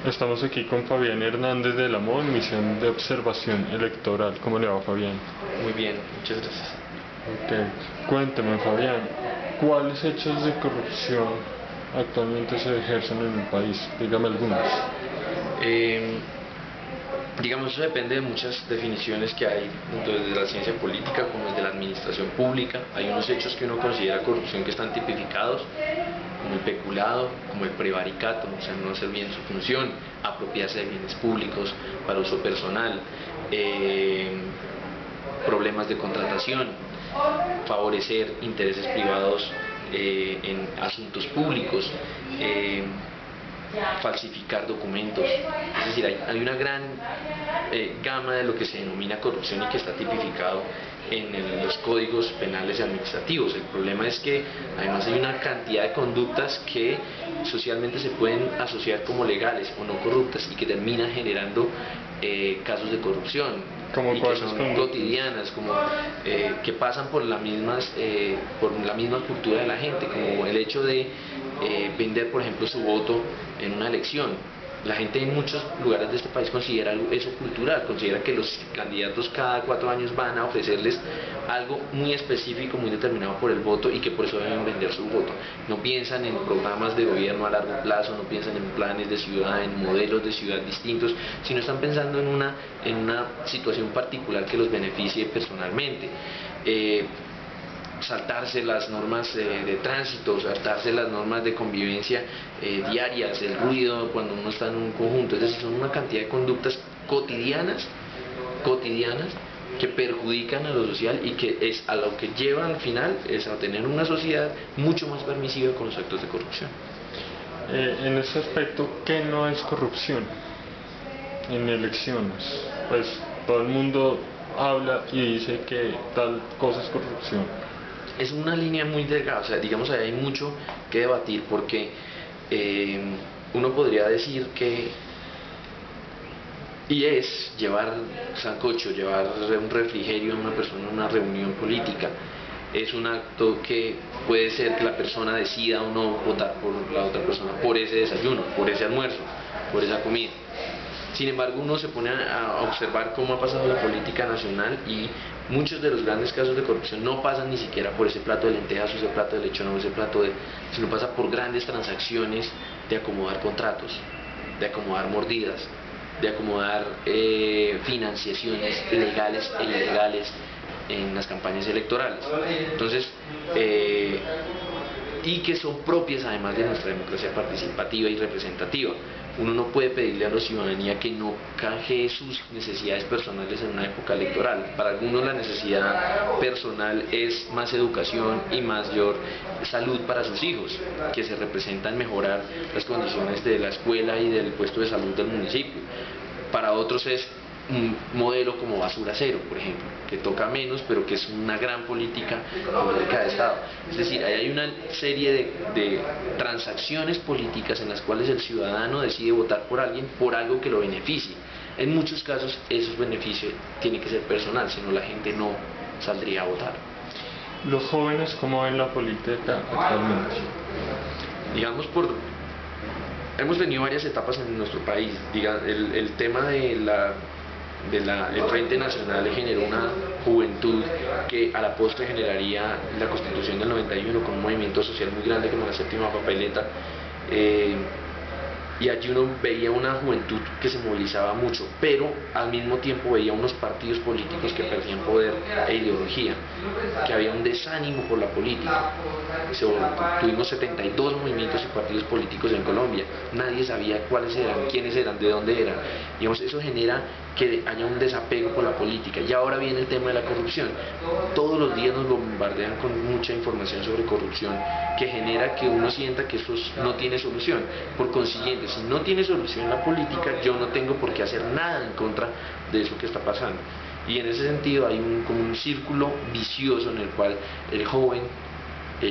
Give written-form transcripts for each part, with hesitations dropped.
Estamos aquí con Fabián Hernández de la MOD, Misión de Observación Electoral. ¿Cómo le va, Fabián? Muy bien, muchas gracias. Ok, cuénteme, Fabián, ¿cuáles hechos de corrupción actualmente se ejercen en el país? Dígame algunos. Eh, digamos, eso depende de muchas definiciones que hay, tanto desde la ciencia política como desde la administración pública. Hay unos hechos que uno considera corrupción que están tipificados, como el peculado, como el prevaricato, o sea, no hacer bien su función, apropiarse de bienes públicos para uso personal, problemas de contratación, favorecer intereses privados en asuntos públicos, falsificar documentos. Es decir, hay una gran gama de lo que se denomina corrupción y que está tipificado en los códigos penales y administrativos. El problema es que además hay una cantidad de conductas que socialmente se pueden asociar como legales o no corruptas y que terminan generando casos de corrupción ¿Cómo y que cuáles son conductas? cotidianas, como que pasan por la misma cultura de la gente, como el hecho de vender, por ejemplo, su voto en una elección. La gente en muchos lugares de este país considera eso cultural, considera que los candidatos cada 4 años van a ofrecerles algo muy específico, muy determinado por el voto y que por eso deben vender su voto. No piensan en programas de gobierno a largo plazo, no piensan en planes de ciudad, en modelos de ciudad distintos, sino están pensando en una situación particular que los beneficie personalmente. Saltarse las normas de tránsito, saltarse las normas de convivencia diarias, el ruido cuando uno está en un conjunto. Es decir, son una cantidad de conductas cotidianas que perjudican a lo social y que es a lo que lleva al final es a tener una sociedad mucho más permisiva con los actos de corrupción. En ese aspecto, ¿qué no es corrupción en elecciones? Pues todo el mundo habla y dice que tal cosa es corrupción. Es una línea muy delgada, o sea, digamos, ahí hay mucho que debatir porque uno podría decir que y es llevar sancocho, llevar un refrigerio a una persona en una reunión política. Es un acto que puede ser que la persona decida o no votar por la otra persona, por ese desayuno, por ese almuerzo, por esa comida. Sin embargo, uno se pone a observar cómo ha pasado la política nacional y muchos de los grandes casos de corrupción no pasan ni siquiera por ese plato de lentejas o ese plato de lechón o ese plato sino pasa por grandes transacciones de acomodar contratos, de acomodar mordidas, de acomodar financiaciones legales e ilegales en las campañas electorales. Entonces, y que son propias además de nuestra democracia participativa y representativa. Uno no puede pedirle a la ciudadanía que no canjee sus necesidades personales en una época electoral. Para algunos la necesidad personal es más educación y mayor salud para sus hijos, que se representa en mejorar las condiciones de la escuela y del puesto de salud del municipio. Para otros es un modelo como basura cero, por ejemplo, que toca menos, pero que es una gran política pública de Estado. Es decir, ahí hay una serie de transacciones políticas en las cuales el ciudadano decide votar por alguien por algo que lo beneficie. En muchos casos, esos beneficios tienen que ser personal, si no la gente no saldría a votar. ¿Los jóvenes cómo ven la política actualmente? Digamos, hemos tenido varias etapas en nuestro país. El tema el Frente Nacional generó una juventud que a la postre generaría la Constitución del 91 con un movimiento social muy grande como la Séptima Papeleta, y allí uno veía una juventud que se movilizaba mucho, pero al mismo tiempo veía unos partidos políticos que perdían poder e ideología, que había un desánimo por la política. Tuvimos 72 movimientos y partidos políticos en Colombia, nadie sabía cuáles eran, quiénes eran, de dónde eran. Digamos, eso genera que haya un desapego por la política. Y ahora viene el tema de la corrupción. Todos los días nos bombardean con mucha información sobre corrupción que genera que uno sienta que eso no tiene solución. Por consiguiente, si no tiene solución la política, yo no tengo por qué hacer nada en contra de eso que está pasando. Y en ese sentido hay como un círculo vicioso en el cual el joven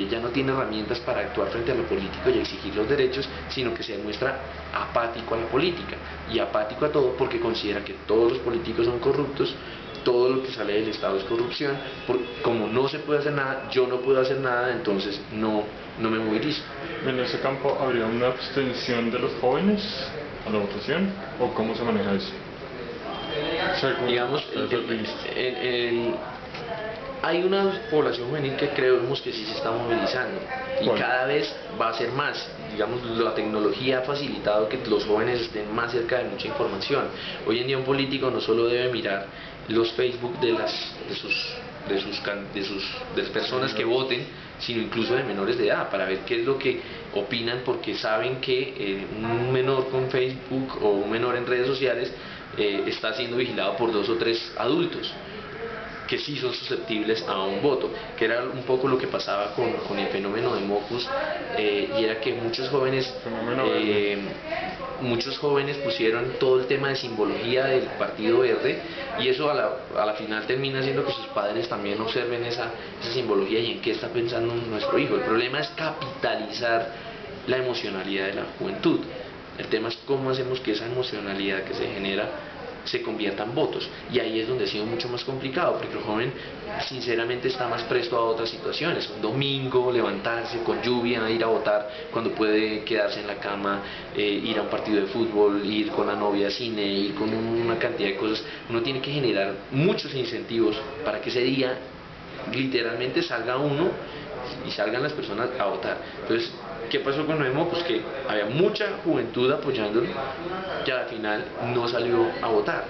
ya no tiene herramientas para actuar frente a lo político y exigir los derechos, sino que se muestra apático a la política y apático a todo porque considera que todos los políticos son corruptos, todo lo que sale del Estado es corrupción, como no se puede hacer nada, yo no puedo hacer nada, entonces no me movilizo. En ese campo habría una abstención de los jóvenes. a la votación, o cómo se maneja eso? Según Digamos, ustedes han visto. hay una población juvenil que creemos que sí se está movilizando y ¿Cuál? cada vez va a ser más. Digamos, la tecnología ha facilitado que los jóvenes estén más cerca de mucha información. Hoy en día un político no solo debe mirar los Facebook de las personas que voten, sino incluso de menores de edad, para ver qué es lo que opinan, porque saben que un menor con Facebook o un menor en redes sociales está siendo vigilado por 2 o 3 adultos que sí son susceptibles a un voto, que era un poco lo que pasaba con el fenómeno de Mocus, y era que muchos jóvenes pusieron todo el tema de simbología del Partido Verde, y eso a la final termina haciendo que sus padres también observen esa simbología y en qué está pensando nuestro hijo. El problema es capitalizar la emocionalidad de la juventud. El tema es cómo hacemos que esa emocionalidad que se genera se convierta en votos, y ahí es donde ha sido mucho más complicado, porque el joven sinceramente está más presto a otras situaciones, un domingo, levantarse con lluvia, ir a votar cuando puede quedarse en la cama, ir a un partido de fútbol, ir con la novia al cine, ir con una cantidad de cosas. Uno tiene que generar muchos incentivos para que ese día literalmente salga uno y salgan las personas a votar. Entonces, ¿qué pasó con Memo? Pues que había mucha juventud apoyándolo, que al final no salió a votar.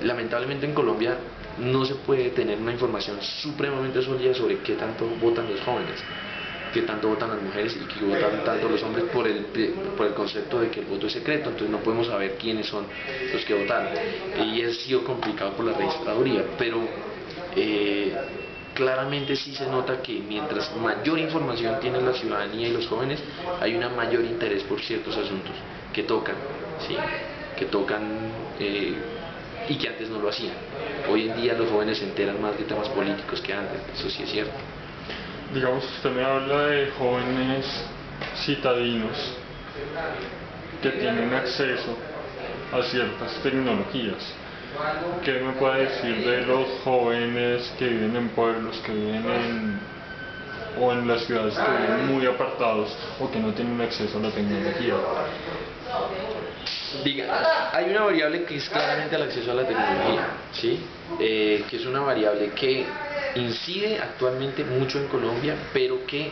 Lamentablemente en Colombia no se puede tener una información supremamente sólida sobre qué tanto votan los jóvenes, qué tanto votan las mujeres y qué votan tanto los hombres, por el concepto de que el voto es secreto. Entonces no podemos saber quiénes son los que votaron, y ha sido complicado por la registraduría, pero claramente sí se nota que mientras mayor información tiene la ciudadanía y los jóvenes, hay un mayor interés por ciertos asuntos que tocan, ¿sí? que tocan y que antes no lo hacían. Hoy en día los jóvenes se enteran más de temas políticos que antes, eso sí es cierto. Digamos, usted me habla de jóvenes citadinos que tienen acceso a ciertas tecnologías. ¿Qué me puede decir de los jóvenes que viven en pueblos, que viven o en las ciudades que viven muy apartados o que no tienen acceso a la tecnología? Hay una variable que es claramente el acceso a la tecnología, ¿sí? Que es una variable que incide actualmente mucho en Colombia, pero que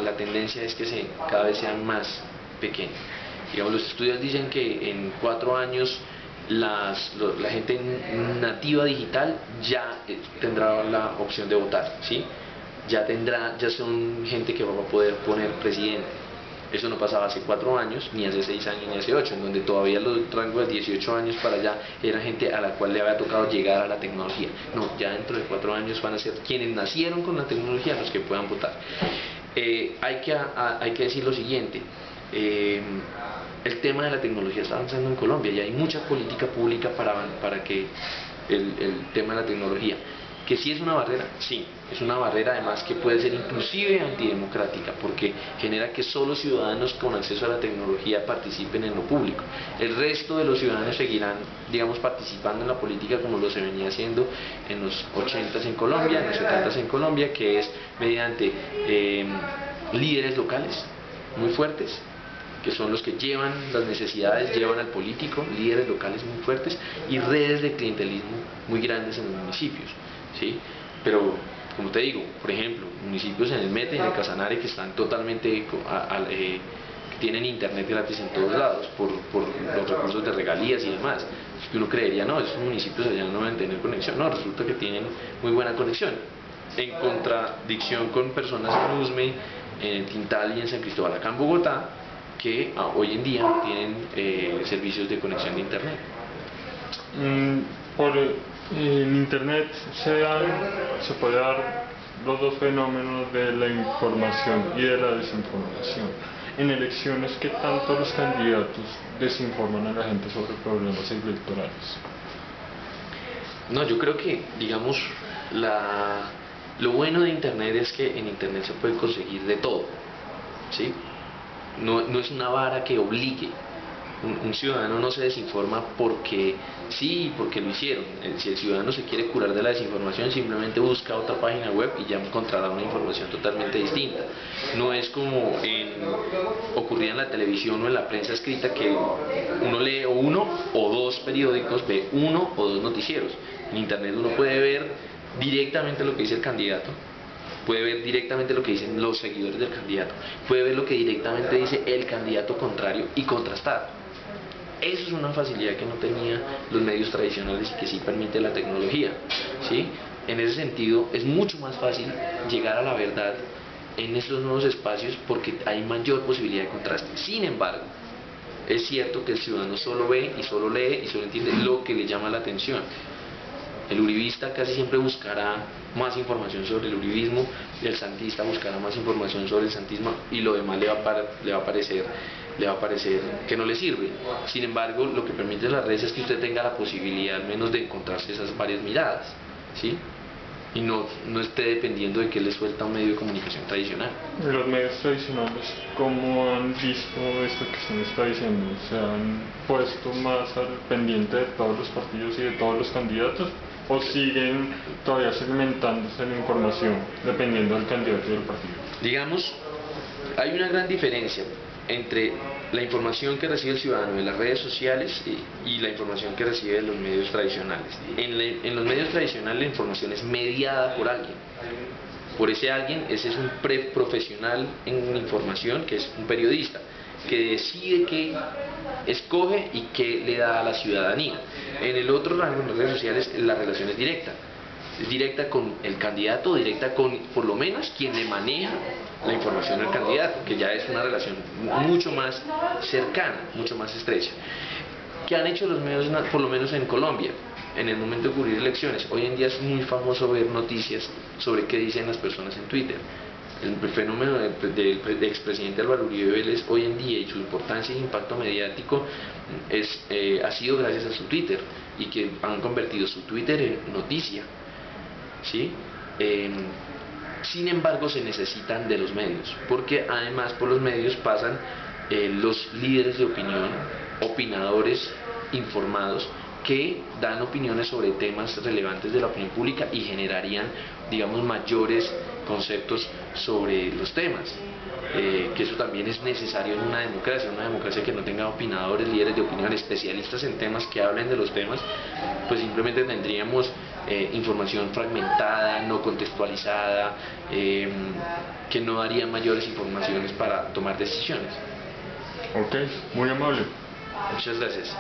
la tendencia es que cada vez sea más pequeña. Digamos, los estudios dicen que en 4 años la gente nativa digital ya tendrá la opción de votar, ¿sí? Ya son gente que va a poder poner presidente. Eso no pasaba hace 4 años, ni hace 6 años, ni hace 8, en donde todavía los rangos de 18 años para allá era gente a la cual le había tocado llegar a la tecnología. No, ya dentro de 4 años van a ser quienes nacieron con la tecnología los que puedan votar. Hay que decir lo siguiente. El tema de la tecnología está avanzando en Colombia y hay mucha política pública para que el tema de la tecnología, que sí es una barrera, sí, es una barrera además que puede ser inclusive antidemocrática, porque genera que solo ciudadanos con acceso a la tecnología participen en lo público. El resto de los ciudadanos seguirán, digamos, participando en la política como lo se venía haciendo en los 80s en Colombia, en los 70s en Colombia, que es mediante líderes locales muy fuertes, que son los que llevan las necesidades, llevan al político, líderes locales muy fuertes y redes de clientelismo muy grandes en los municipios, ¿sí? Pero, como te digo, por ejemplo, municipios en el Meta y en el Casanare que están totalmente, que tienen internet gratis en todos lados, por los recursos de regalías y demás. Que uno creería, no, esos municipios allá no deben tener conexión. No, resulta que tienen muy buena conexión, en contradicción con personas en Usme, en Tintal y en San Cristóbal, acá en Bogotá, que hoy en día tienen servicios de conexión de internet. En internet se puede dar los dos fenómenos de la información y de la desinformación. En elecciones, ¿qué tanto los candidatos desinforman a la gente sobre problemas electorales? No, yo creo que, digamos, lo bueno de internet es que en internet se puede conseguir de todo, ¿sí? No es una vara que obligue. Un ciudadano no se desinforma porque sí, porque lo hicieron. Si el ciudadano se quiere curar de la desinformación, simplemente busca otra página web y ya encontrará una información totalmente distinta. No es como ocurrió ocurría en la televisión o en la prensa escrita, que uno lee uno o dos periódicos, ve uno o dos noticieros. En internet uno puede ver directamente lo que dice el candidato, puede ver directamente lo que dicen los seguidores del candidato, puede ver lo que directamente dice el candidato contrario y contrastar. Eso es una facilidad que no tenía los medios tradicionales y que sí permite la tecnología, ¿sí? En ese sentido es mucho más fácil llegar a la verdad en estos nuevos espacios porque hay mayor posibilidad de contraste. Sin embargo, es cierto que el ciudadano solo ve y solo lee y solo entiende lo que le llama la atención. El uribista casi siempre buscará más información sobre el uribismo, el santista buscará más información sobre el santismo y lo demás le va a parecer que no le sirve. Sin embargo, lo que permite las redes es que usted tenga la posibilidad al menos de encontrarse esas varias miradas, ¿sí? Y no esté dependiendo de qué le suelta un medio de comunicación tradicional. Los medios tradicionales, ¿cómo han visto esto que usted me está diciendo? ¿Se han puesto más al pendiente de todos los partidos y de todos los candidatos? ¿O siguen todavía segmentándose la información dependiendo del candidato y del partido? Digamos, hay una gran diferencia entre la información que recibe el ciudadano de las redes sociales y la información que recibe de los medios tradicionales. En los medios tradicionales la información es mediada por alguien. Por ese alguien, ese es un profesional en información, que es un periodista, que decide qué escoge y qué le da a la ciudadanía. En el otro rango, en las redes sociales, la relación es directa. Es directa con el candidato, directa con, por lo menos, quien le maneja la información del candidato, que ya es una relación mucho más cercana, mucho más estrecha. ¿Qué han hecho los medios, por lo menos en Colombia, en el momento de cubrir elecciones? Hoy en día es muy famoso ver noticias sobre qué dicen las personas en Twitter. El fenómeno del expresidente Álvaro Uribe Vélez hoy en día y su importancia y impacto mediático ha sido gracias a su Twitter, y que han convertido su Twitter en noticia, ¿sí? Sin embargo, se necesitan de los medios, porque además por los medios pasan los líderes de opinión, opinadores informados, que dan opiniones sobre temas relevantes de la opinión pública y generarían, digamos, mayores conceptos sobre los temas. Que eso también es necesario en una democracia que no tenga opinadores, líderes de opinión, especialistas en temas que hablen de los temas, pues simplemente tendríamos información fragmentada, no contextualizada, que no daría mayores informaciones para tomar decisiones. Ok, muy amable. Muchas gracias.